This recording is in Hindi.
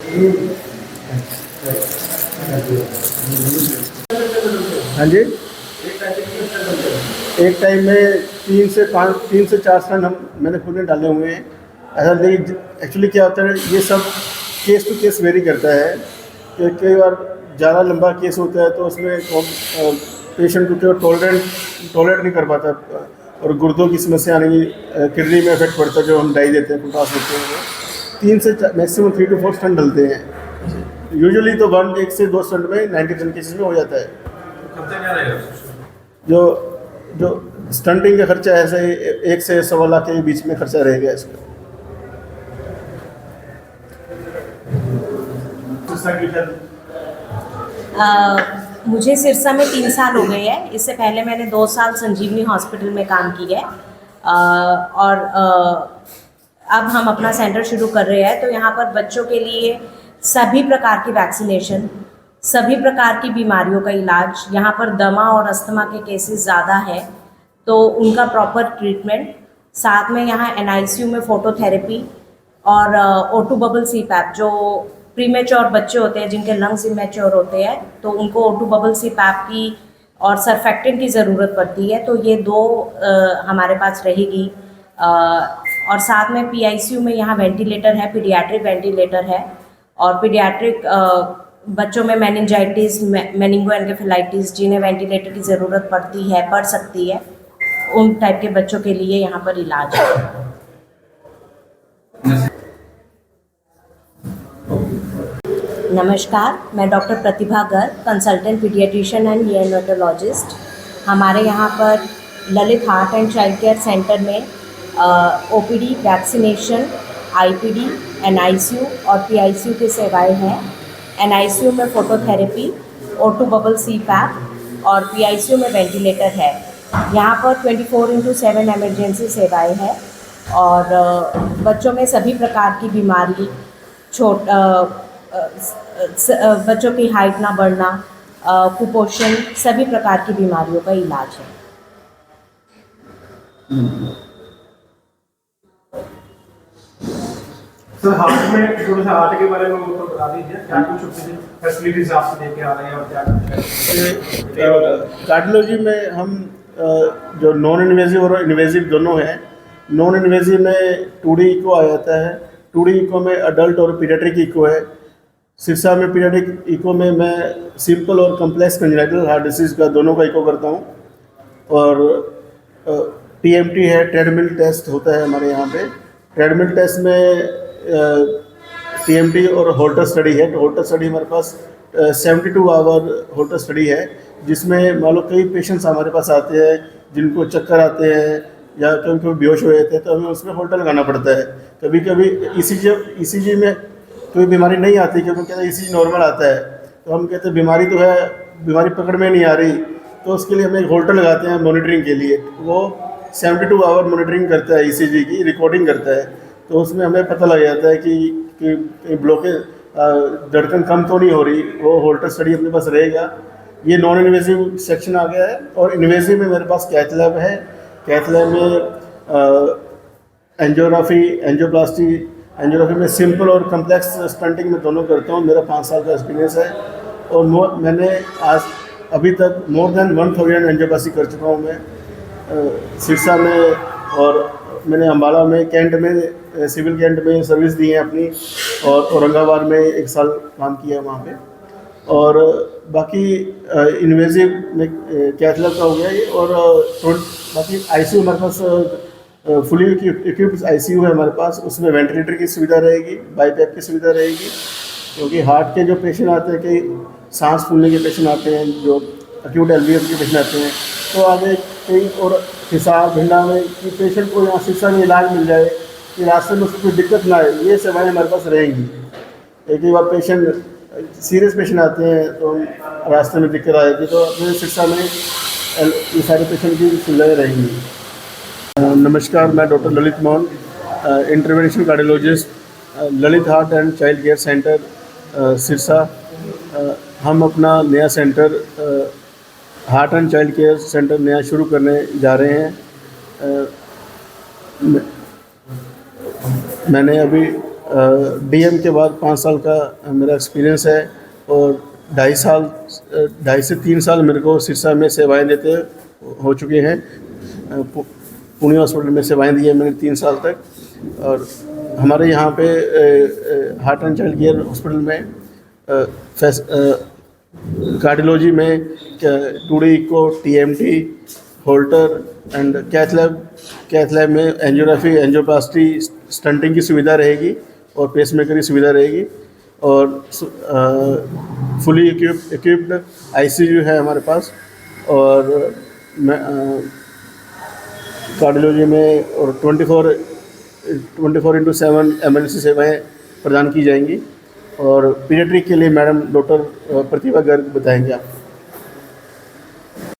हाँ जी, एक टाइम में 3 से 4 स्टंट मैंने खुद ने डाले हुए हैं। ऐसा नहीं, एक्चुअली क्या होता है, ये सब केस टू केस वेरी करता है कि कई बार ज़्यादा लंबा केस होता है तो उसमें पेशेंट को टॉलरेट नहीं कर पाता, और गुर्दों की समस्या आने की, किडनी में इफेक्ट पड़ता है जो हम डाई देते हैं, पोटास देते हैं। 3 से मैक्सिमम 3 to 4 स्टंट डलते हैं। यूजुअली तो 1 से 2 स्टंट में 90% केसेस में हो जाता है। जो जो स्टंटिंग का खर्चा है, ऐसे 1 से 1.25 लाख के बीच में खर्चा रहेगा इसका। मुझे सिरसा में 3 साल हो गए हैं। इससे पहले मैंने 2 साल संजीवनी हॉस्पिटल में काम किया है। और अब हम अपना सेंटर शुरू कर रहे हैं। तो यहाँ पर बच्चों के लिए सभी प्रकार की वैक्सीनेशन, सभी प्रकार की बीमारियों का इलाज, यहाँ पर दमा और अस्थमा के केसेस ज़्यादा है तो उनका प्रॉपर ट्रीटमेंट, साथ में यहाँ NICU में फोटोथेरेपी और O2 बबल CPAP, जो प्रीमेच्योर बच्चे होते हैं जिनके लंग्स इमेच्योर होते हैं तो उनको O2 बबल CPAP की और सर्फेक्टेंट की ज़रूरत पड़ती है, तो ये 2 हमारे पास रहेगी। और साथ में PICU में यहाँ वेंटिलेटर है, पीडियाट्रिक वेंटिलेटर है, और पीडियाट्रिक बच्चों में मेनिंजाइटिस, मेनिंगोएन्केफेलाइटिस, जिन्हें वेंटिलेटर की ज़रूरत पड़ सकती है, उन टाइप के बच्चों के लिए यहाँ पर इलाज है। नमस्कार, मैं doctor Pratibha Garg, consultant paediatrician and neonatologist. हमारे यहाँ पर Lalit heart and child care centre में OPD, वैक्सीनेशन, IPD, NICU और PICU की सेवाएं हैं। NICU में फोटोथेरेपी, O2 बबल CPAP और PICU में वेंटिलेटर है। यहाँ पर 24/7 इमरजेंसी सेवाएं हैं और बच्चों में सभी प्रकार की बीमारी, बच्चों की हाइट ना बढ़ना, कुपोषण, सभी प्रकार की बीमारियों का इलाज है। सर, हार्ट में थोड़ा सा हार्ट के बारे में हमको बता दीजिए, क्या कुछ फैसिलिटीज आप लेके आ रहे हैं और क्या कुछ? कार्डियोलॉजी में हम जो नॉन इन्वेजिव और इन्वेजिव दोनों हैं। नॉन इन्वेजिव में 2D इको आ जाता है। 2D इको में अडल्ट और पीडियाट्रिक इको है। सिरसा में पीडियाट्रिक इको में मैं सिंपल और कम्प्लेक्स कंजेनिटल हार्ट डिसीज़ का दोनों का इको करता हूँ। और TMT है, ट्रेडमिल टेस्ट होता है हमारे यहाँ पे। ट्रेडमिल टेस्ट में TMT और होल्टर स्टडी है। तो होल्टर स्टडी हमारे पास 72 आवर होल्टर स्टडी है, जिसमें मान लो कई पेशेंट्स हमारे पास आते हैं जिनको चक्कर आते हैं या कभी कभी बेहोश हो जाते हैं, तो हमें उसमें होल्टर लगाना पड़ता है। कभी कभी ECG में कोई बीमारी नहीं आती, क्योंकि कहते हैं ECG नॉर्मल आता है, तो हम कहते हैं बीमारी तो है, बीमारी पकड़ में नहीं आ रही, तो उसके लिए हम एक होल्टर लगाते हैं मॉनिटरिंग के लिए। वो 72 आवर मॉनिटरिंग करता है, ECG की रिकॉर्डिंग करता है। तो उसमें हमें पता लग जाता है कि ब्लॉकेज, धड़कन कम तो नहीं हो रही। वो होल्टर स्टडी अपने पास रहेगा। ये नॉन इन्वेजिव सेक्शन आ गया है। और इन्वेजिव में मेरे पास कैथ लैब है। कैथ लैब में एंजियोग्राफी, एंजियोग्राफी में सिंपल और कम्प्लेक्स स्टंटिंग में दोनों करता हूँ। मेरा 5 साल का एक्सपीरियंस है और मैंने आज अभी तक मोर देन 1000 एंजियोप्लास्टी कर चुका हूँ मैं सिरसा में। और मैंने अम्बाला में कैंट में, सिविल कैंट में सर्विस दी है अपनी, और औरंगाबाद में 1 साल काम किया वहाँ पे। और बाकी इन्वेजिव में कैथ लैब का हो गया ये। और बाकी ICU हमारे पास फुली इक्विप्ड ICU है हमारे पास। उसमें वेंटिलेटर की सुविधा रहेगी, बाईपैप की सुविधा रहेगी, क्योंकि हार्ट के जो पेशेंट आते हैं, कई सांस फूलने के पेशेंट आते हैं, जो एक्यूट LVF के पेशेंट आते हैं, तो आगे कई और हिसाब भिंडा में कि पेशेंट को यहाँ सिरसा में इलाज मिल जाए, कि रास्ते में उसको कोई दिक्कत ना आए, ये सेवाएं हमारे पास रहेंगी। एक ही बार पेशेंट, सीरियस पेशेंट आते हैं तो रास्ते में दिक्कत आ जाती है, तो अपने सिरसा में ये सारे पेशेंट की सुविधाएँ रहेंगी। नमस्कार, मैं doctor Lalit Mohan, intervention cardiologist, Lalit heart and child care centre Sirsa. हम अपना नया centre heart and child care centre नया शुरू करने जा रहे हैं। मैंने अभी डीएम के बाद 5 साल का मेरा एक्सपीरियंस है और 2.5 से 3 साल मेरे को सिरसा में सेवाएं देते हो चुके हैं। पुणे हॉस्पिटल में सेवाएं दी है मैंने 3 साल तक। और हमारे यहाँ पे heart and child care hospital में कार्डियोलॉजी में 2D echo, TMT, Holter and cath lab में एंजियोग्राफी, एंजियोप्लास्टी, स्टंटिंग की सुविधा रहेगी और पेसमेकर की सुविधा रहेगी। और फुली इक्विप्ड ICU है हमारे पास। और कार्डियोलॉजी में और 24/7 एमरजेंसी सेवाएं प्रदान की जाएंगी। और पीडियाट्रिक के लिए मैडम डॉक्टर प्रतिभा गर्ग बताएंगे आप।